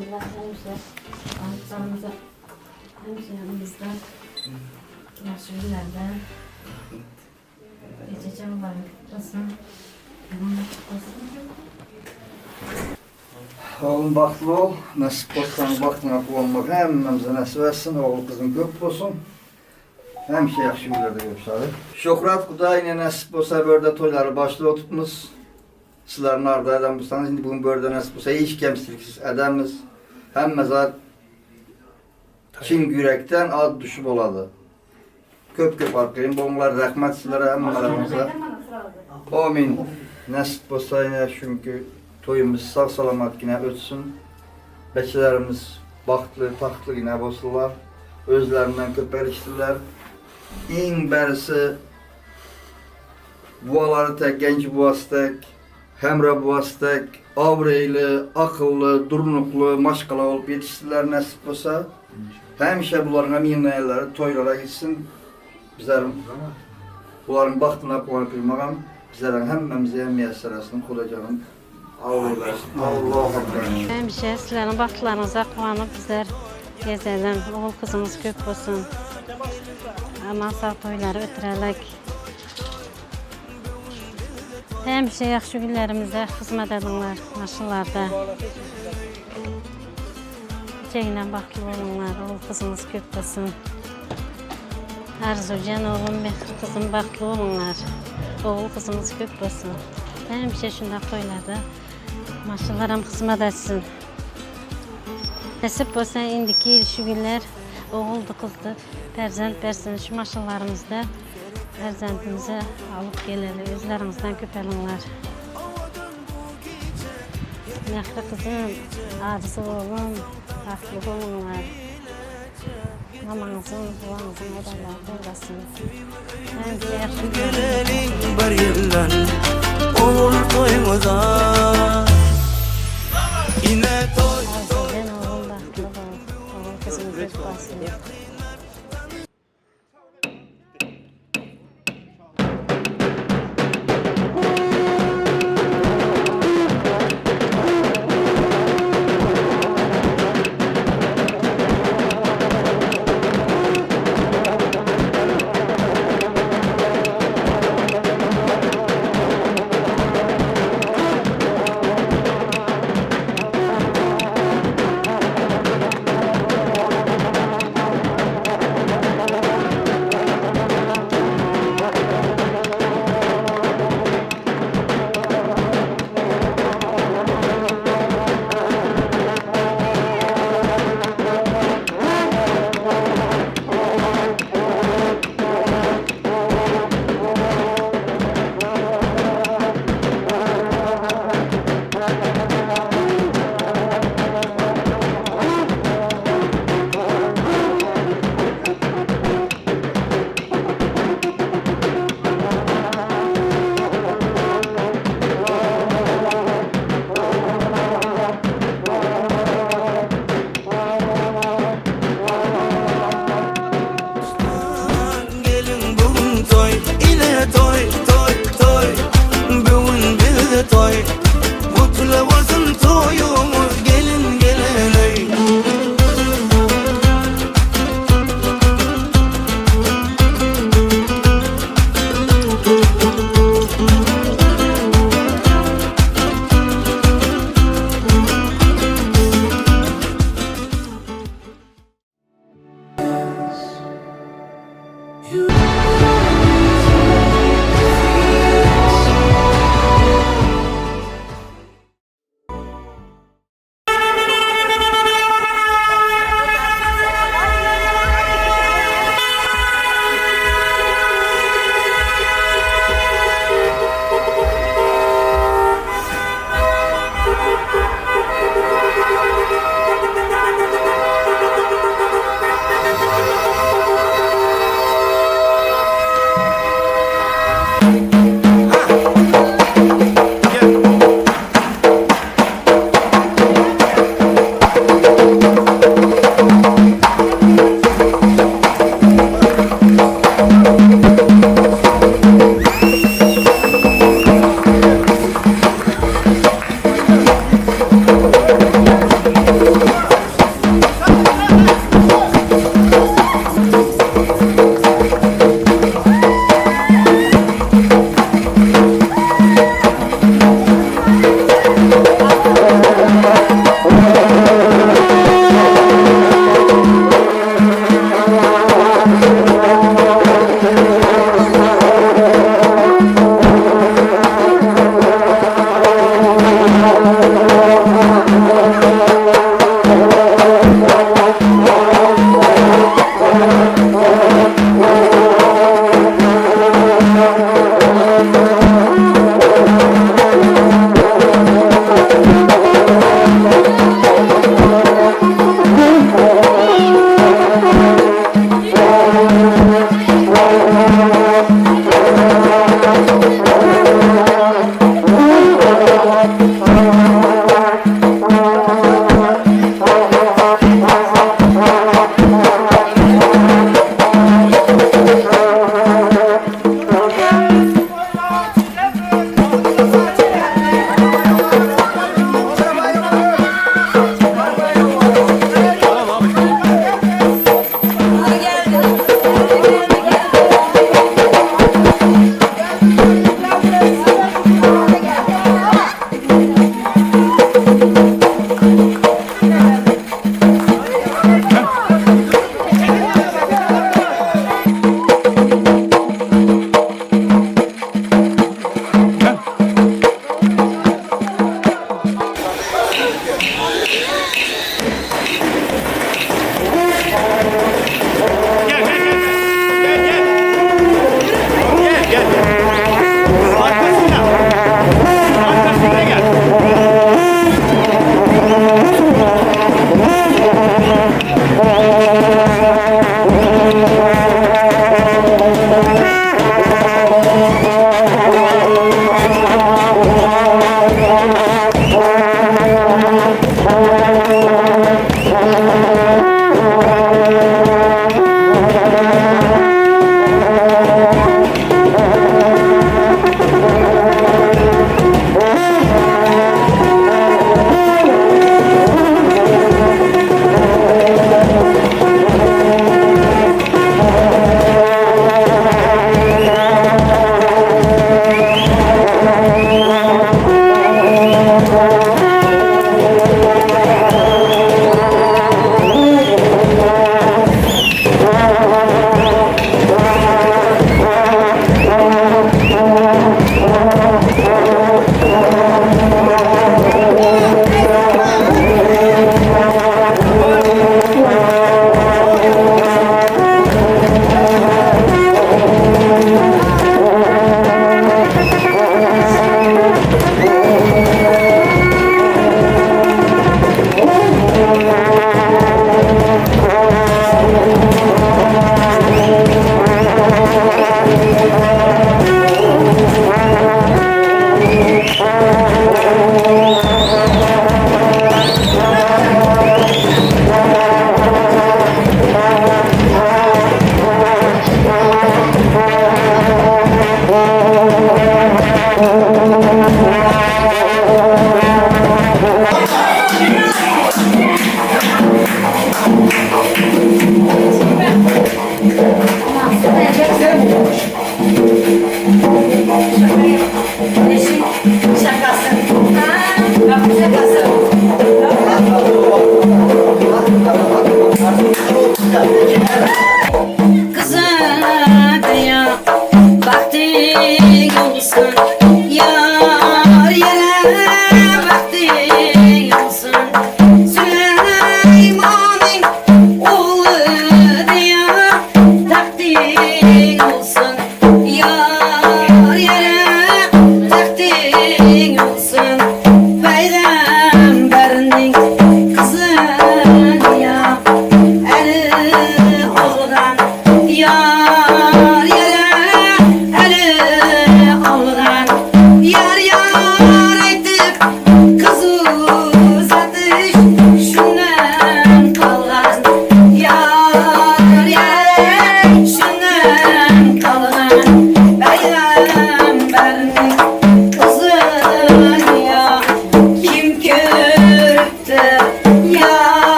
elhamdülillah hemşe ağaçlarımıza hemşe yanımızda yaşlı günlerden geçeceğim mübarek kutlasın. Oğlum baxtlı ol, nasip olsan vaxtına olmaq həmmimizə nəsib etsin, oğul qızın köp olsun. Həmişə yaxşı günlərdə görüşərik. Şöhrət Quday yine nəsib olsa bördə toyları başlı tutmuş. Sizlərin arda edəmişsiniz. Şimdi bugün bördə nəsib olsa hiç kəmsiliksiz edəmiz. Həmməzə kim yürekten ad düşüb oladı. Köp arqayım. Bunlar rəhmət sizlərə, həmmələrimize. Amin. Nəsib olsa yine çünkü toyumuz sağ salamat yine ötsün. Bəkilərimiz baxtlı, taxtlı yine bozdular. Özlərindən köpərişdilər. En bərisi buaları tək, genç buası tək, həmrə buası tək, avreyli, akıllı, durnuqlu, maşqala olub yetişdilər nəsib olsa. Həmişə bunların əminəyələri toylara gitsin. Bizlərin bunların baxtına qoyub bilməyəm. Bizlərin həmməmizə müyəssər etsin. Xudacanın Allah'a emanet. Hemşe sizlerin baxtlarınıza qovanıb bizler gezelim. Oğul kızımız köp olsun. Aman sağ toyları ötürələk. Hemşe yaxşı günlərimizdə xizmət edinlər maşınlarda. Ceylə baxtlı olunlar, oğul kızımız köp olsun. Arzucan oğlum ve kızım baxtlı olunlar. Oğul kızımız köp olsun. Hemşe şunda toylarda maşınlarım xizmət etsin. Nəsib olsa indiki ilişi günlər oğuldu, qızdı, pərzənd versin. Şu maşınlarımızda pərzəndimizi alıb gelelim, özlərimizdən köpəlinlər. Yaxşı qızım, arzu oğlum, baxtlı olunlar. Mamanızın, bulanızın odalarda olasın. Hemşe yaxşı Gelelim bir yıldan oğul toyumuza. Yine toy Arzucan oğlum baxtlı ol, oğul kızımız ötbasın.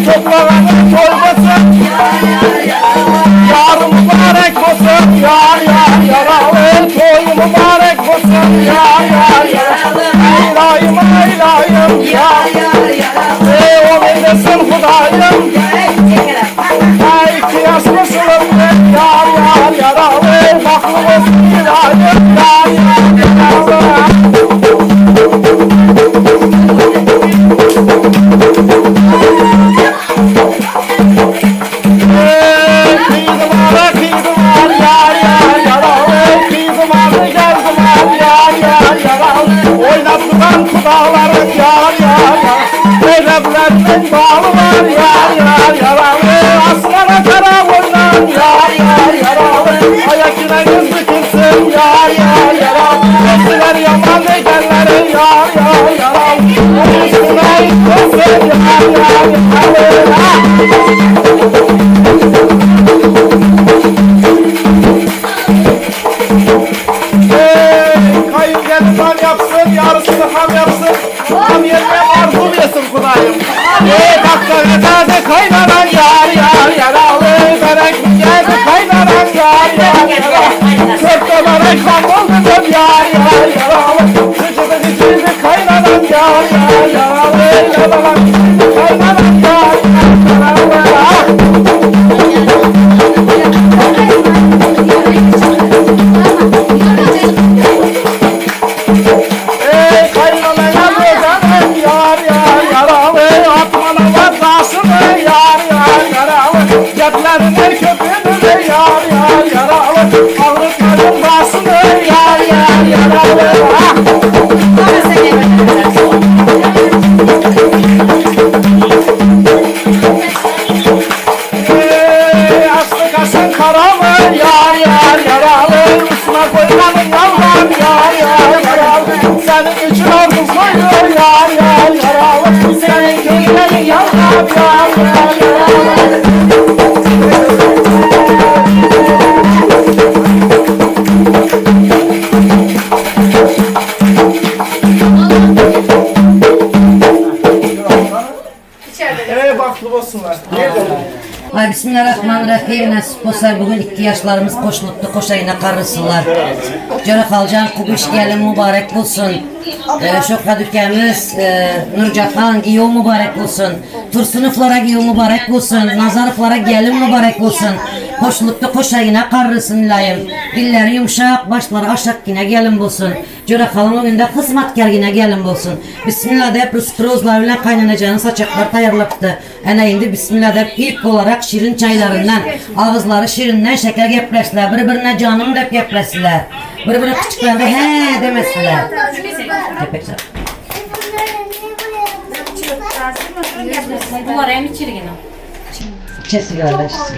toprağımın toymasın. Yar mübarek olsun, yar yaralı. Toy mübarek olsun, yar yaralı. Aylayım aylayım, yar yaralı. O neredesin Hudayım? Ay iki yaşlısın ben, yar yaralı. Baklı olsun ilayım, yar yaralı. Oynattıran kulağları yar Meyrevlerden bağlı var yar Aslana kara oynan yar Ayak yüreğiniz bükülsün yar Eskiler yaman egenleri yar Üstüne yıkılsın yar Kayın gelin ham yapsın, yarısını ham yapsın. Ham yerine arzum yesin Kudayım. Bakta ötede kaynanan yar yaralı. Berek geldi kaynanan yar Sörtte berek ham oldu yar yaralı. Sıcıdı içildi kaynanan yar yaralı. Yabalan kaynanan yar yaralı. Yatların her köprünü yar yaralı. Ağrıtların basını yar yaralı. Aslı kaşın karamı yar yaralı. Üstüne koymanın yalvar yar yaralı. Senin için ordum koyuyor yar yaralı. Senin gözlerin yalvar yar yaralı. Baklı olsunlar. Ay bismillahirrahmanirrahim. Nasip olsa bugün 2 yaşlarımız koşuluptu, koşayına karısılar. Cöre kalcan kubuş gelin mübarek olsun. Şokka dükemiz Nurcahan giyo mübarek olsun. Tursunuflara giyo mübarek olsun. Nazarıflara gelin mübarek olsun. Koşuluptu koşayına karısın ilayım. Dilleri yumuşak, başları aşak yine gelin bulsun. Cöre kalın o günde kısmatkar yine gelin bulsun. Bismillah deyip rızkırozlar ile kaynanacağının saçaklar tayarlıptı. Ene indi bismillah deyip ilk olarak şirin çaylarından, ağızları şirinden şeker gepleştiler. Birbirine canım deyip gepleştiler. Birbirine küçüklerinde he demesiler. Bunlar hem içirgin o. Kesi kardeşsin.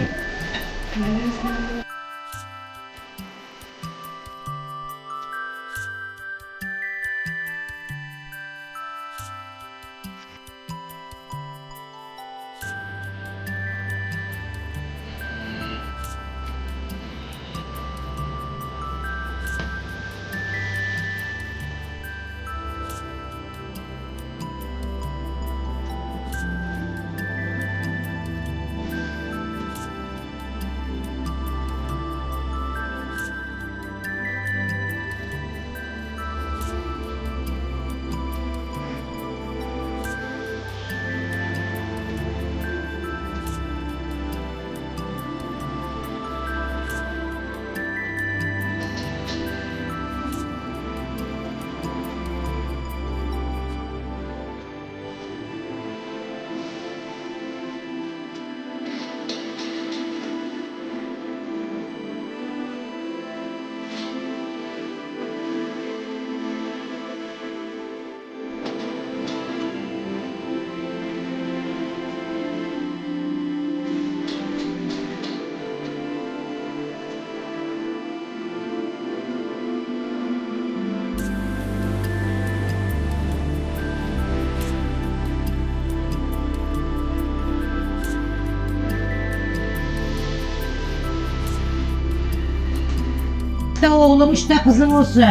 İşte oğlum işte kızım olsun.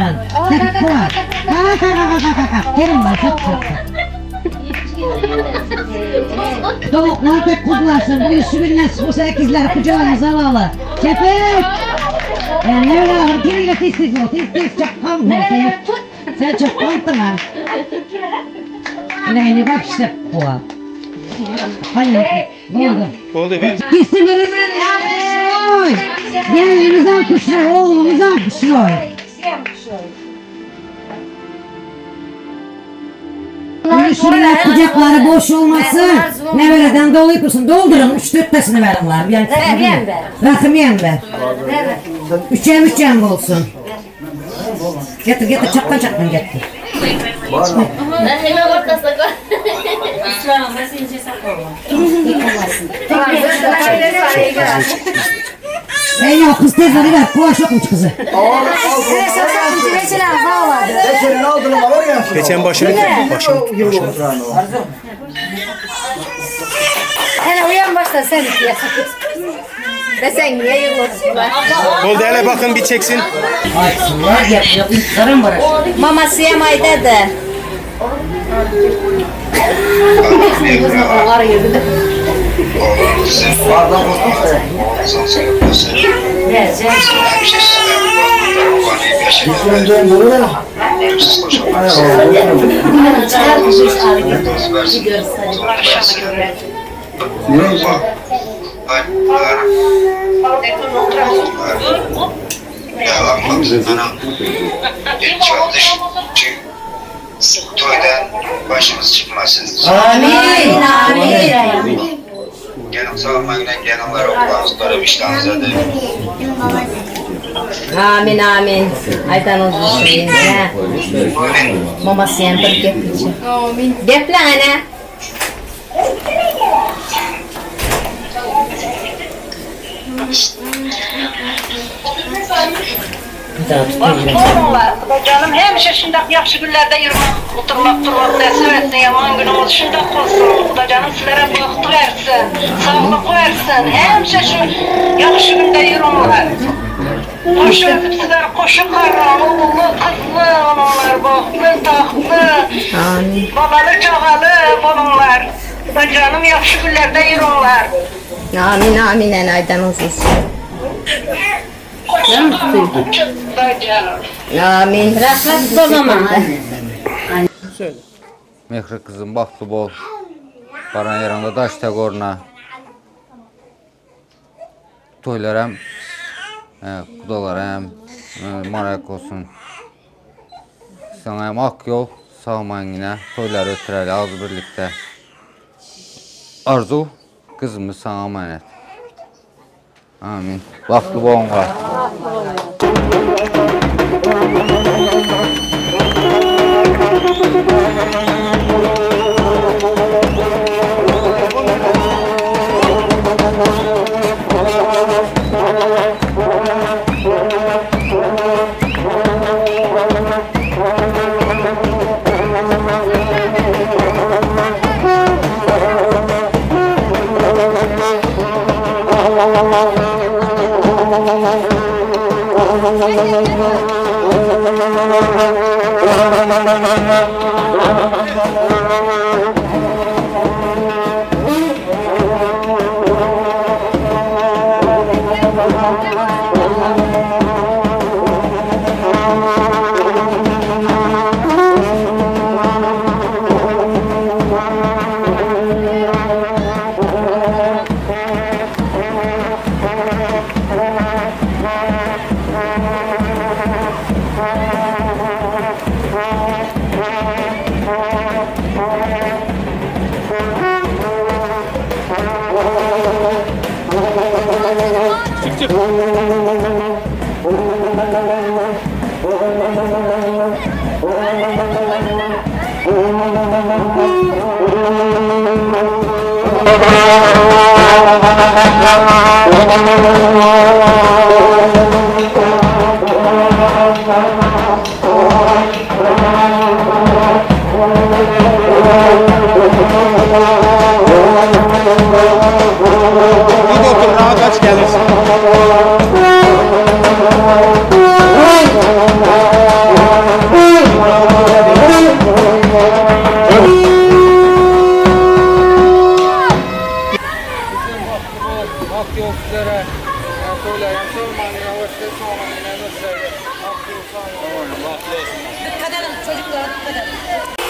Gelin bak çok çok. Tavuklar pek kutlarsın. Bu işi bir nasip olsa ikizler kucağınıza alalım. Şefik! Ne öyle ağır kiriyle tez ol. Tez çapkan mı? Sen çapkan lan. Neyini bak işte bu. Hayır, oldu. Oldu be. Kesin verirler ya. Oy! Geliniz alkışlar, oğlumuz alkışlar. Şuraya kucakları boş olmasın. Ne vereden dolu yapıyorsun? Doldurun, 3-4 tasını verin lan. Rakım yem ver. Üçem olsun. Getir, çaptan getir. Hemen ortasına koy. Ey ya kız tez ver, kulaş yokmuş kızı. Geçenin aldığını var ya. Geçen başını. Hele uyan başla sen diye. Ve sen niye yılıyorsun? Oldu hele bakın bir çeksin. Açsınlar yapıyor, sarın var. Mama siyamaydı da. Toydan başımız çıkmasın. Amin. Gelin sağlamayla gelinler okumanızları vicdanınızadır. Amin. Aydan olsun. Mama siempre gepçi. Amin. Geple ana. Canım hemşe şundak yaxşı günlerde yürümek, oturmak tesir etsin, yaman günümüz şundak olsun. Canım sizlere bahtı versin, sağlık versin. Hemşe şu yaxşı günde yürümek. Hoş verdim sizler koşu karran, oğullu, kızlı onunlar, bahtlı, tahtlı. Babalı, çağalı olunlar. Canım yaxşı günlerde yürümek. Amin en aydan olsun. Amin. Rahmet olama. Mehri kızım baktı bol. Baran yaranda daş tegoruna. Toylar hem kudalar hem marak olsun. Sana hem ak yol sağmayın yine. Toylar ötüreli az birlikte. Arzu kızımız sana emanet. Amin. Baktı bol var. Bu doktor rahat aç gelirsin. sizlere. Söyleyen sormanına hoş ve sağlamına nasıl? Aklı sağlamına. Dikkat edin çocuklar, dikkat edin.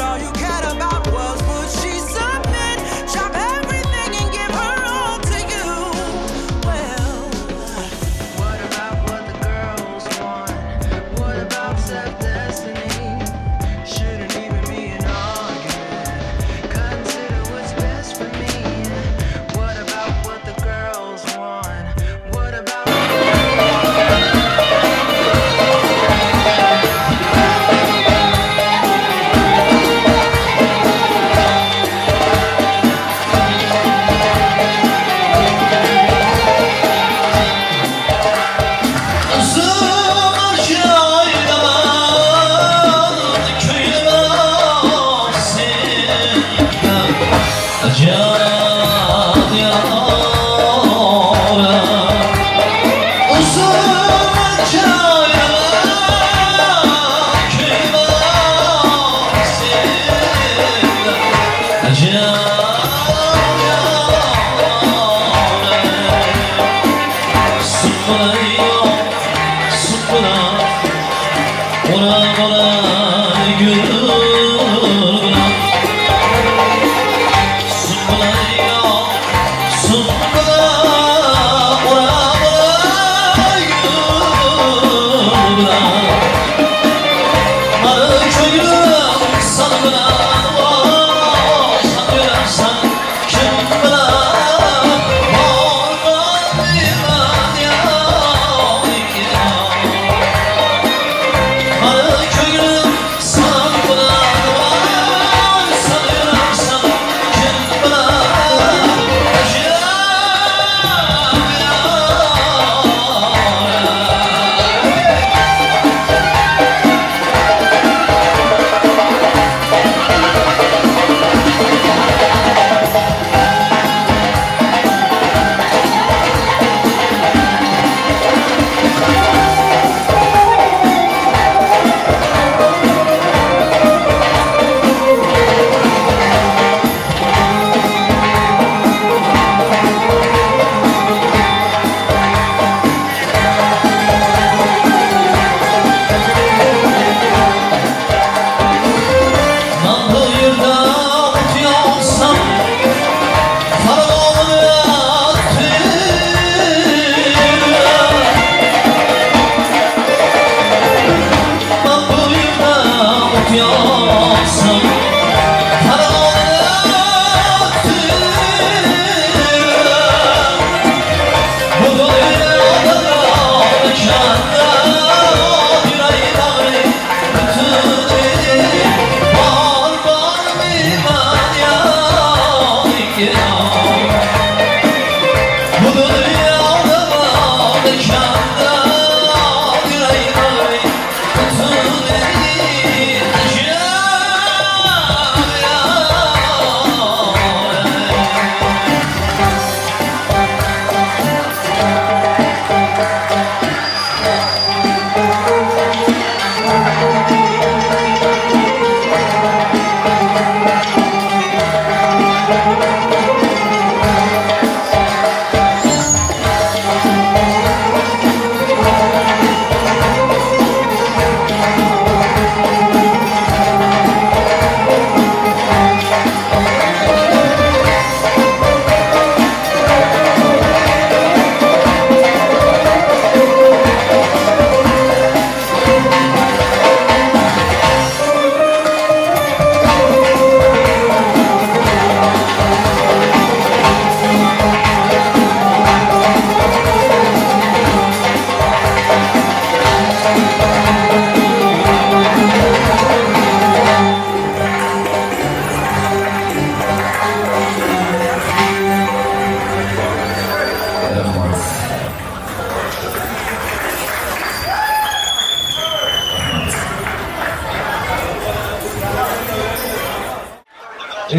All you got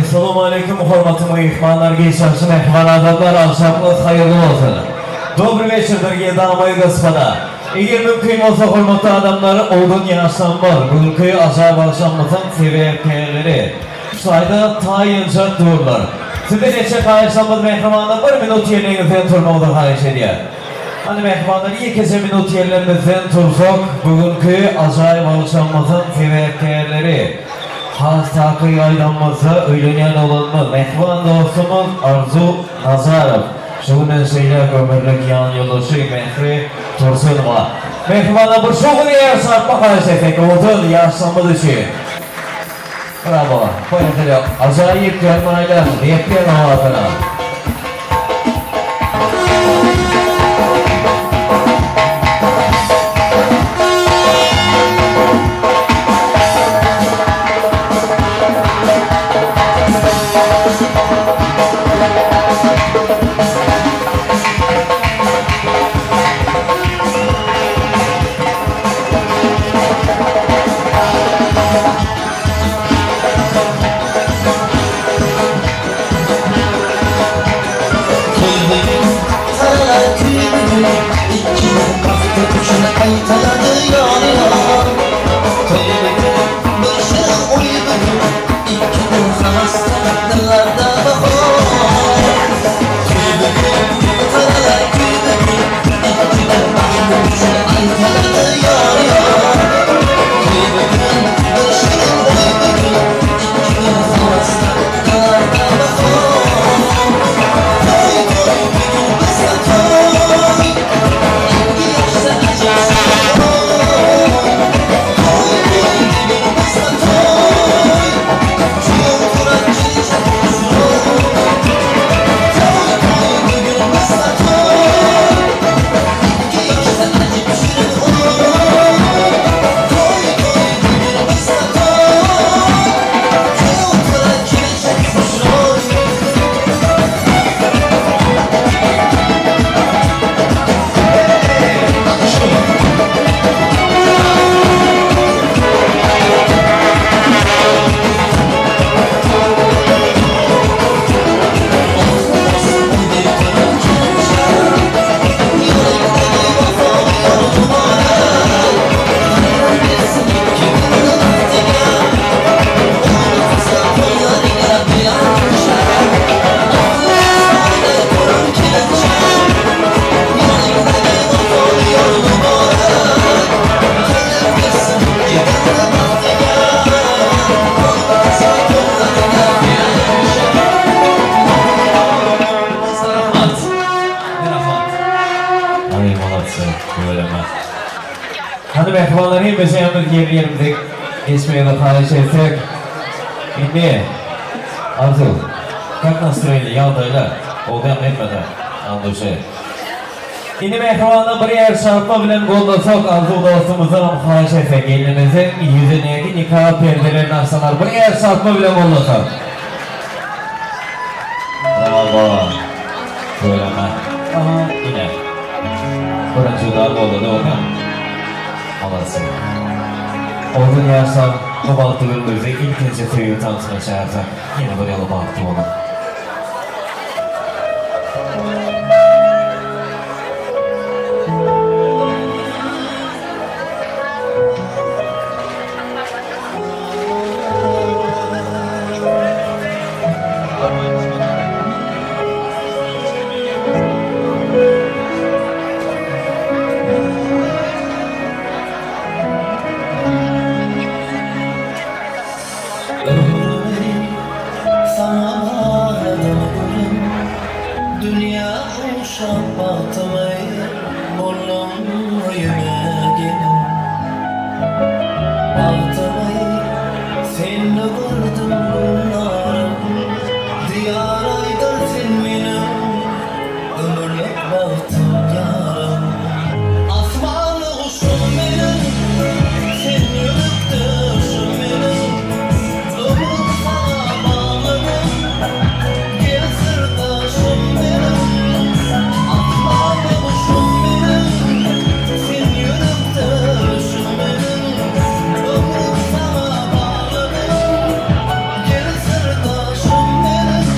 Assalomu alaykum hurmatli mehmonlar, geçerli mehmonlardan akşamınız hayırlı olsun. Добрый вечер, дорогие дамы и господа. Eğer mümkün olsa hurmatli adamlar, oldun yaşlanmalar. Bugünkü acayip akşamımızın sebepleri. Sayda tayinca dururlar. Sizden neçe karşılamız mehmanlar 1 minut yerlerinizden turmalıdır hariç ediyor. Hani mehmanlar ilk kez minut yerlerimizden tursak, bugünkü acayip akşamımızın sebepleri. Hastaki aylanmazsa öylenen olanmaz. Mehman dostumuz Arzu Nazarov. Şuğunun şeyler ömürlük yan yoldaşı Mehri Tursunova. Mehmana bu şuğunu yaşatma karşılaştık. Oldun yaşlanmadı için. Bravo. Koyun acayip görmeyle yepyen havasına. mehmanlar hepsi yalnız yerlerimize geçmeye de paylaş etsek. Şimdi Arzu, как настроение? Yaldayla, oğlan etmeden anlaşılıyor. Şimdi mehmanı bir yer şartma bilen gollasak Arzu dostumuzdan paylaş etsek. Elimizin yüzündeki nikah perdelerini açsalar bir yer şartma bilen gollasak. Bravo. Söyleme. Aha yine. Burası daha oldu da oğlan. Alasın. Oğlun yarsan, o balıklı bölümümüzde ilk önce suyu tanıtına çağırsak yine böyle yolu balıklı olur. Dünya uşak batmayı Bollum yüme gelin Batmayı Sen de gördüm bunlarım Diyar ayda sen benim Ömürlük bahtım yarım Asmalı kuşum benim Sen yürüp düşüm benim Ömür sana bağladım Gel sırdaşım benim Asmalı kuşum benim Sen yürüp düşüm benim Ömür sana bağladım Gel sırdaşım benim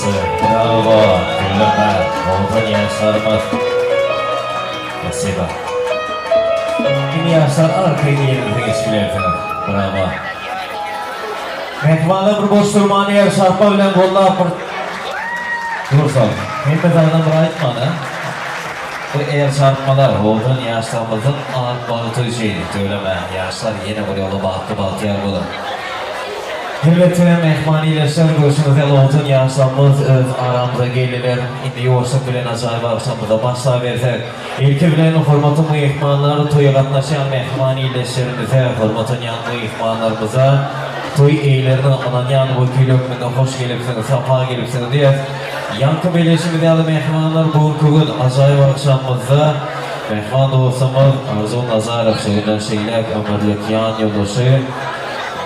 Bravo, Gülüme, oğlun yaşlarımız. Спасибо. Yeni yaşlar arkaya yerinize geçkilersiniz. Bravo. Mehmanı bir boş durmanı yer şartma bilen golla apır. Dursun, hepimizden bir aytmanı. Bu eğer çarpmalar oğlun yaşlarımızın ağır balıtı şeydi. Söyleme, yaşlar yine bir yolu balıtı yer bulur. Hürmetine mehmani ileşler görüşünüzde oğlun yaşlarımız öz aramıza gelilir. İndi yoğursak bilen acayip akşamıza başla versek. İlki bilen hürmetin mehmanları toya katlaşan mehmani ileşlerimize, hürmetin yanlı mehmanlarımıza toy eylerine anan yan vakilökmüne hoş gelipsiniz, safa gelipsiniz diye. Yankı beleşimi değerli mehmanlar bugün acayip akşamımızda mehman dostumuz Arzu Nazarov söylen şeyler ömürlük yan yoldaşı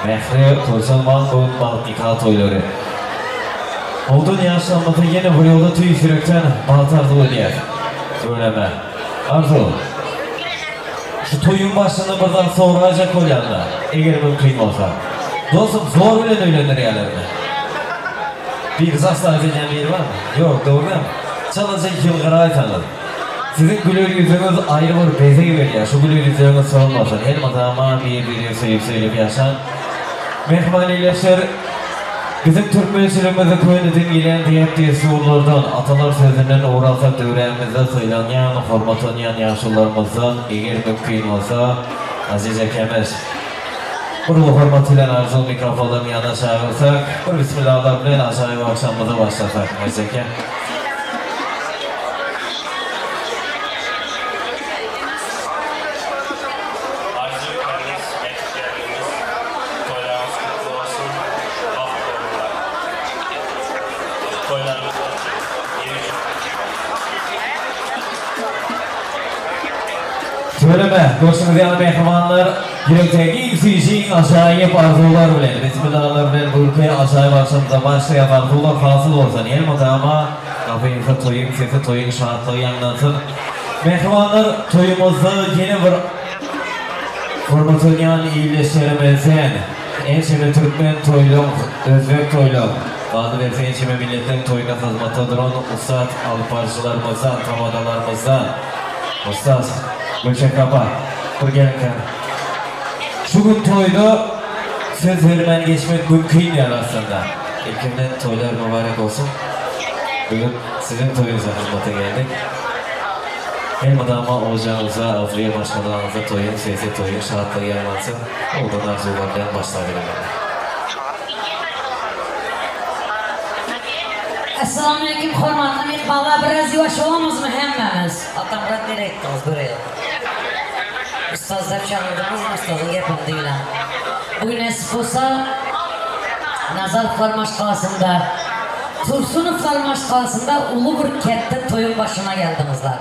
Mehri Tursunman bugün nikah toyları. Oldun yaşlanmada yine bu yolda tüy sürekten batardı oynayar. Söyleme. Arzu. Şu toyun başını buradan soracak olanlar. Eğer mümkün olsa. Dostum zor bile öğlenir yerlerine. Bir zastane edeceğim yeri var mı? Yok doğru mu? Çalacak yılgara aytanlar. Sizin güler yüzünüz ayrı bir beze gibi ya. Şu güler yüzünüz solmasın. Her matama bir sevip söyleyip yaşan. Mehmanileşler bizim Türkmençilimizde köyünüzün gelen diyet diye sorulardan atalar sözünden uğralsak dövremizde sayılanyan, hormatlanyan yaşlılarımızdan eğer mümkün olsa aziz ekemiz. Bunu hormatıyla arzu mikrofonların yanına çağırırsak, bu bismillahlarla aşağıya akşamımıza başlasak. Ezeke. Söyleme, dostumuz yanı mehmanlar, yürekteki ilk aşağıya arzular bilen, bismillahlar bilen bu ülkeye aşağıya başlamıza başlayan arzular hasıl olsun. Elmadı ama kafayınızı toyun, sesi toyun, şahatlığı yanlansın. Mehmanlar toyumuzda yeni bir formatınyan iyileştirimizden Ençeme Türkmen toylum, Özbek toylum. Bazı verse ençeme milletin toyuna hizmete duran ustad alparçılarımızdan, tamadalarımızdan. Ustad, Gülçek Kapa, Kurgenken. Şu gün toyda söz vermen geçmek mümkün değil aslında. İlkimden toylar mübarek olsun. Bugün sizin toyunuza hizmete geldik. Hem adama olacağınıza, Avruya başkanlarınıza toyun, siyasi toyun, şahatlığı yayınlansın. Oradan arzulardan başlayalım. Assalamu alaikum hormatlı mehmanlar, biraz yavaş olamaz mı hemmemiz? Atam bırak nereye gittiniz buraya? Ustazlar çağırdınız mı ustazın yapın değil. Bugün esip olsa Nazar Farmaşkası'nda, Tursun'un Farmaşkası'nda ulu bir kette toyun başına geldinizler.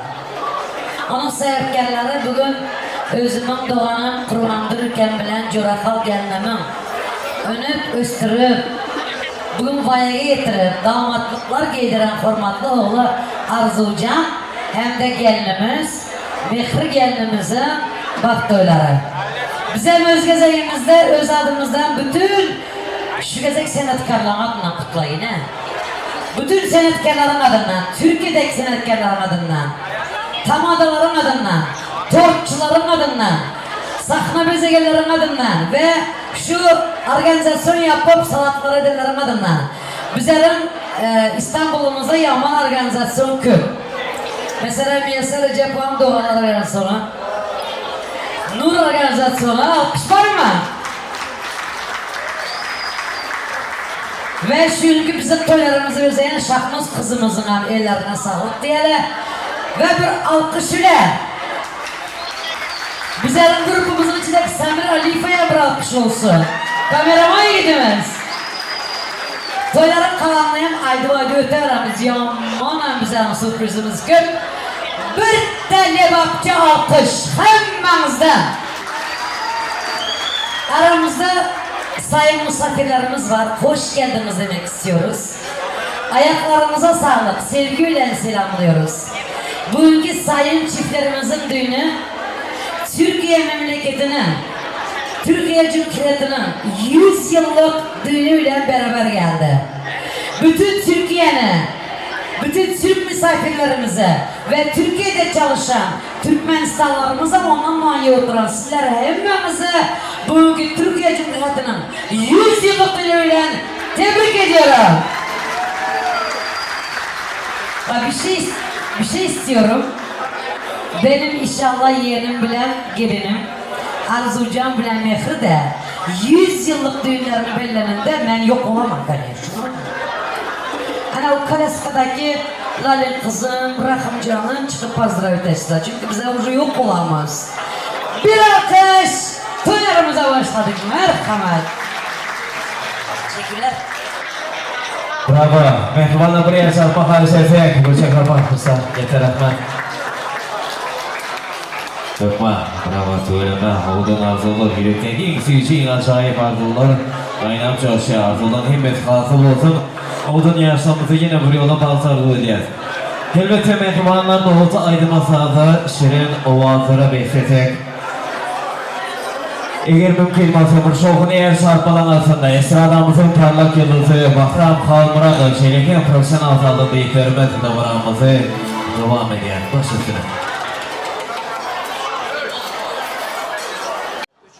Onun sebepkarları bugün özümün doğanın kurlandırırken bilen Corakal gelmemin önüp östürüp bugün vayaga getirip damatlıklar giydiren formatlı oğlu Arzucan hem de gelinimiz, mehri gelinimizi baktıları. Bizim öz gezegimizde, öz adımızdan bütün şu gezek sanatkarların adından kutlayın. Bütün sanatkarların adından, Türkiye'deki sanatkarların adından, tamadaların adından, tortçuların adından, sahne bezegerlerin adından ve şu organizasyon yapıp sanatlar edenlerin adından bizlerin İstanbul'umuzda yaman organizasyon köp. Mesela Miyasa Recep Doğan Organizasyonu, Nur Organizasyonu, alkış var mı? Ve çünkü bizim toylarımızı özleyen şahmız kızımızın ellerine sağlık diyelim. Ve bir alkış ile bizlerin grubumuzun içindeki Samir Alife'ye bir alkış olsun. Kameraman yiğidimiz. Toyların kalanlayan aydı öterimiz yaman bizlerin sürprizimiz köp. Bir de lebapçı alkış hemmenizden. Aramızda sayın misafirlerimiz var. Hoş geldiniz demek istiyoruz. Ayaklarınıza sağlık. Sevgiyle selamlıyoruz. Bugünkü sayın çiftlerimizin düğünü Türkiye memleketinin, Türkiye Cumhuriyeti'nin 100 yıllık düğünüyle beraber geldi. Bütün Türkiye'nin, bütün Türk misafirlerimize ve Türkiye'de çalışan Türkmenistanlarımıza ondan mani oturan sizlere hemmemize bugünkü Türkiye Cumhuriyeti'nin 100 yıllık düğünüyle tebrik ediyorum. Bir şey istiyorum. Benim inşallah yeğenim bilen gelinim, Arzucan bilen mehri de 100 yıllık düğünlerini belirleninde ben yok olamam kardeşim. Hani o Kalaska'daki Lalin kızım, Rahimcan'ın çıkıp pazdıra ötesiyle. Çünkü bize ucu yok olamaz. Bir alkış, toylarımıza başladık. Merhamet. Teşekkürler. Bravo. Mehmanlar buraya çarpma haricesi. Gülçek Kapa, Musa. Yeter Rahman. Öpme, bravo söyleme, oğudun arzular, yürekteki ilk acayip arzular, kaynap coşuyor, arzudan himmet hasıl olsun, oğudun yaşamımızı yine bu yola balsarlı edeceğiz. Elbette mehmanlar da olsa aydın masada şirin ovazlara besletek. Eğer mümkün masamın şokunu eğer çarpmadan aslında estradamızın parlak yıldızı Bahram Kalmıralı, çeyreken profesyonel sağlığı beyitlerimiz davranımızı devam ediyor. Baş üstüne.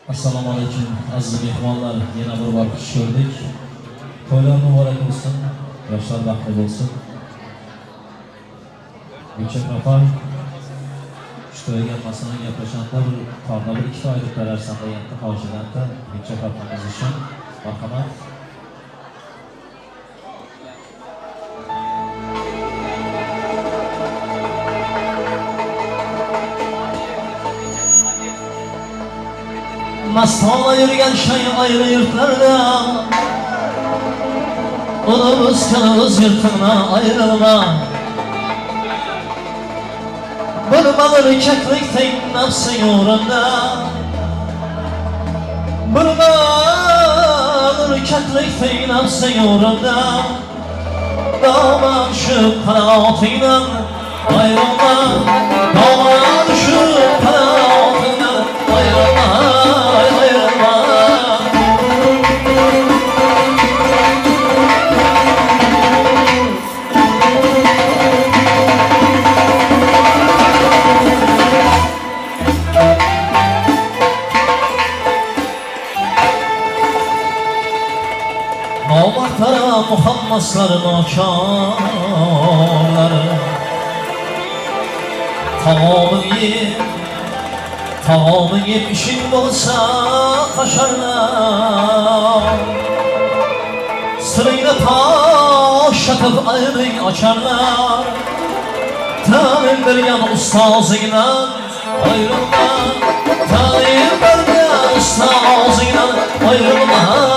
Assalamu alaikum aziz mehmonlar, yana bir bor xush ko'rdik. To'ylar muborak bo'lsin, yoshlar baxtli bo'lsin. Gulchehra opam shu to'yga masalan gaplashganda bir torda bir ikkita oylik berarsan deganda hojilanda Gulchehra opamiz uchun marhamat. Mastona yürüyen şey ayrı yurtlarda, Onumuz kanımız yurtuna ayrılma. Bir balır keklikten nafsı yorunda, Bir balır keklikten nafsı yorunda, Dağma düşüp kanatından ayrılma, Dağma düşüp kanatından ayrılma. Namaklara Muhammadların aşarları Tamamın yiyip işin olsa kaşarlar Sırayla taş atıp ayrı açarlar Talim bergen ustazıyla ayrılma Talim bergen ustazıyla ayrılma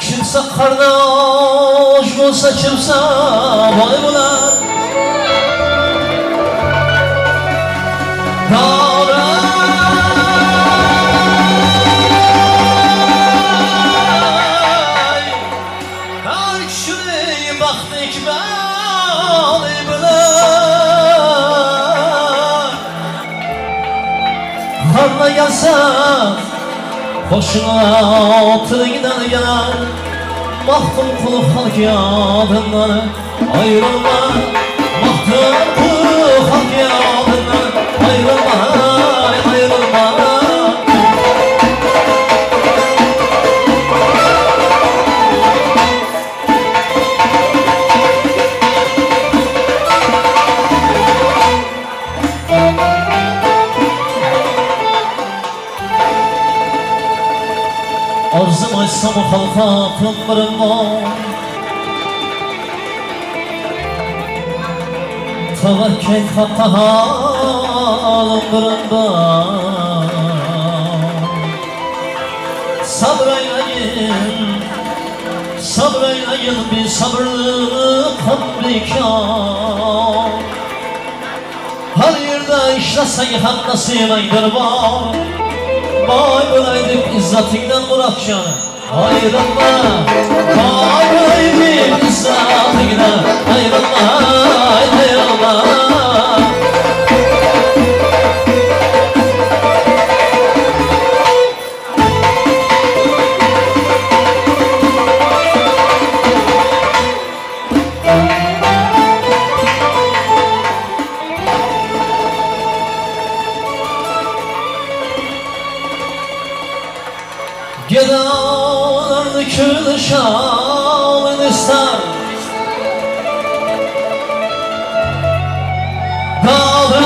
Kimse kardeş olsa kimse boy bular Her kişinin baktı ikbali bular Karna gelse Hoşuna tırgıdan yanar Mahtım kulu halk yadından ayrılma Mahtım kulu halk yadından ayrılma Ayrılma Arzım açsam halka kılmırma Tevekkül hakka halımırında Sabraylayın bir sabrlı komplikan Her yerde işlesen hak nasip aydır var Vay bulaydık izzatinden bırakşan ayrılma Vay bulaydık izzatinden ayrılma Ayrılma Gedanlarını küllü şalın ister Dağday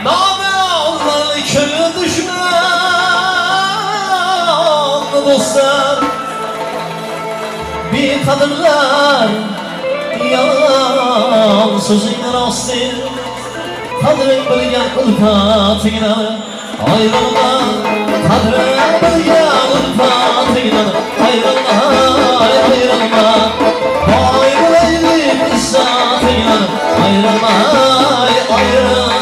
Nameallarını küllü düşmanlı dostlar Bir kadınlar yalan sözün rastı Kadrin bilgen ılfatıyla ayrılma Kadrin bilgen ılfatıyla ayrılma Ayrılma Vay bulaydık izzatıyla ayrılma Ayrılma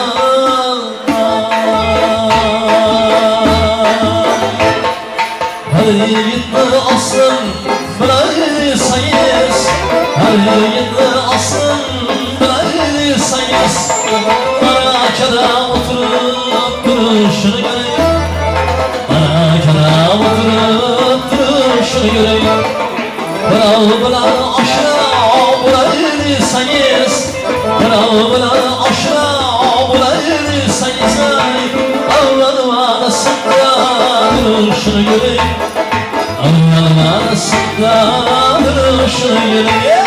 sayız Her yılı aslında öyle sayız Arakada oturup duruşunu göreyim Arakada oturup duruşunu göreyim Bıra aşağı burayı sayız Bıra aşağı burayı sayız Allah'ım arasında duruşunu göreyim Allah'ım arasında duruşunu göreyim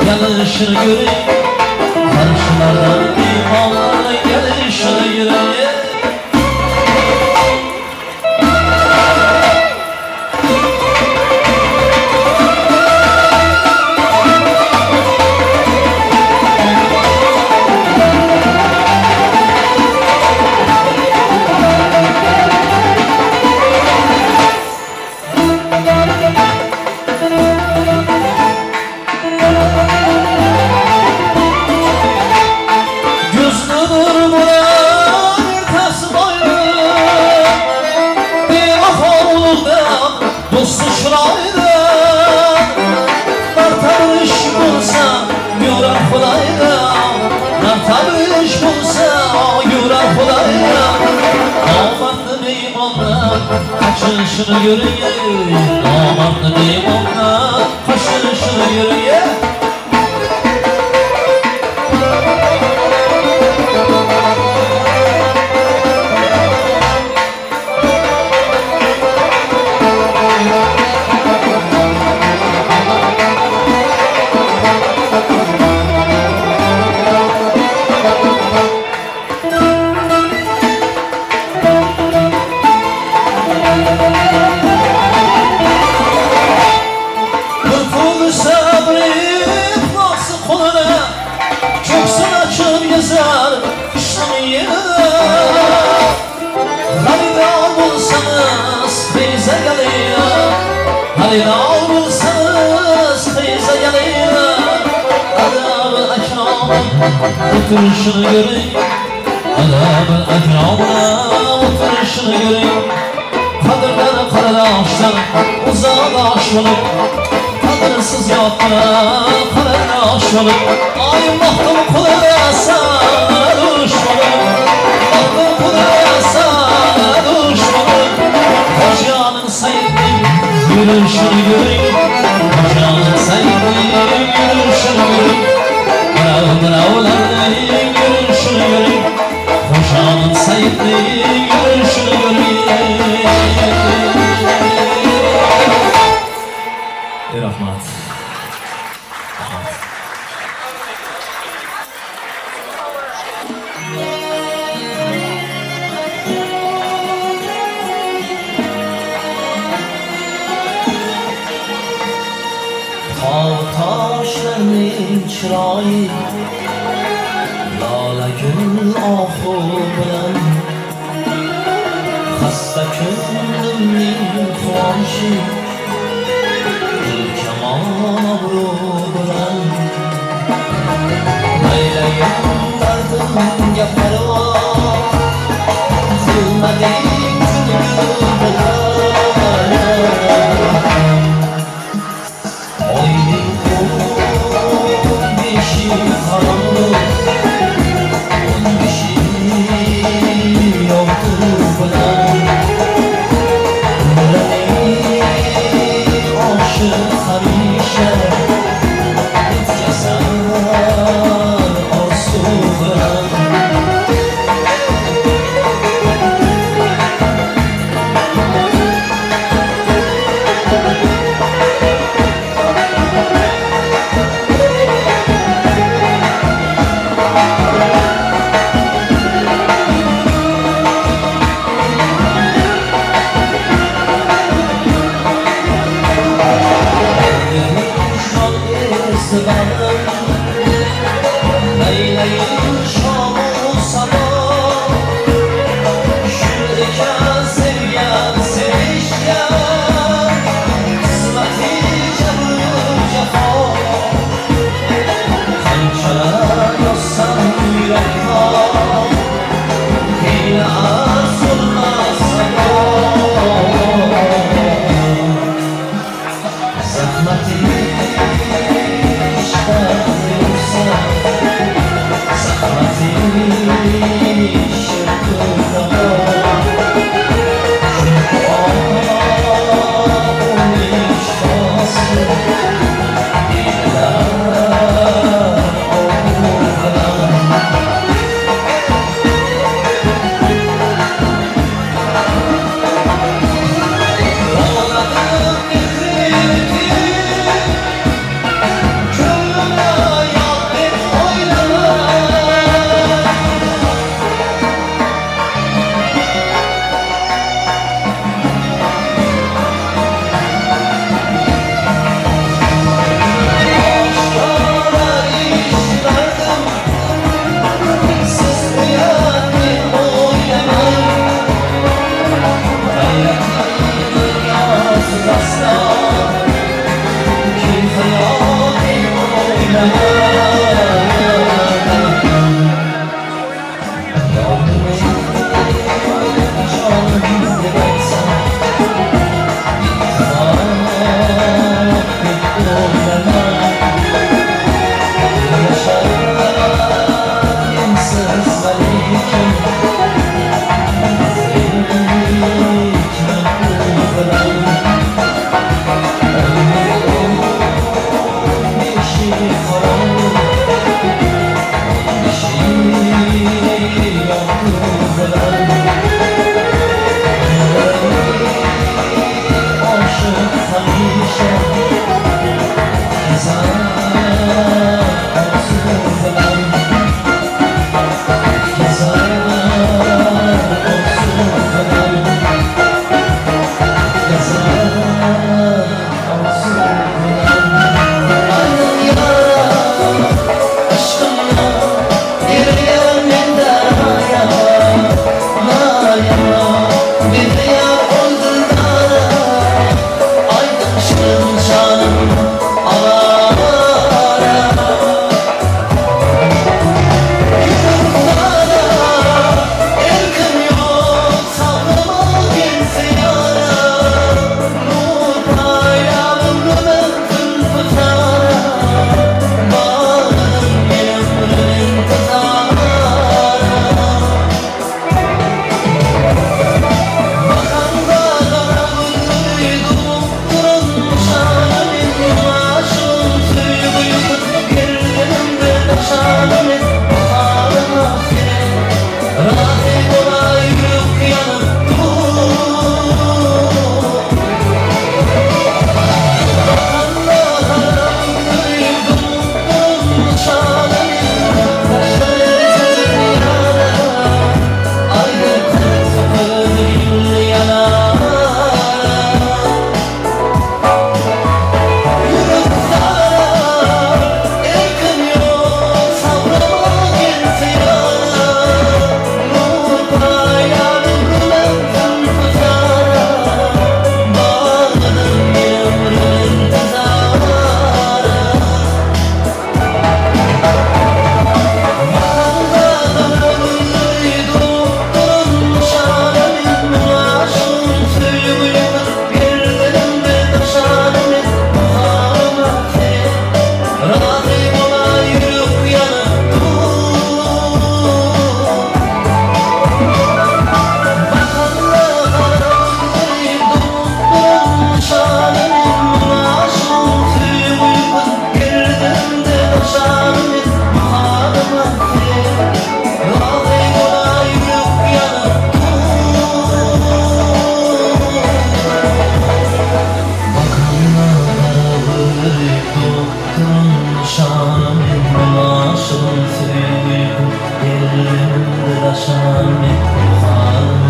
Yanlışını göreyim Karşılardan imanla gelişini göreyim Kaçışını göreyim Damatlı deyim ona Kaçışını göreyim Halil olursanız teyze geleyim Adamın ekramın oturuşunu göreyim Adamın ekramına oturuşunu göreyim Kadırdan karadaştan uzadaş olup Kadırsız yapma karadaş olup Ay baktım kulağına sana düşmanım Baktım kulağına sana düşmanım Hocanın sayıdayım Yürüyüşünü göreyim Hocanın sayıdayım Yürüyüşünü göreyim Bravo'ların yürüyüşünü göreyim Hocanın sayıdayım Yürüyüşünü göreyim Rahmat Taşlarının çırayı Lale gül ahı bilen Hasta könlümün kuanşı Gül keman abru bilen Leyleğin derdim yaparım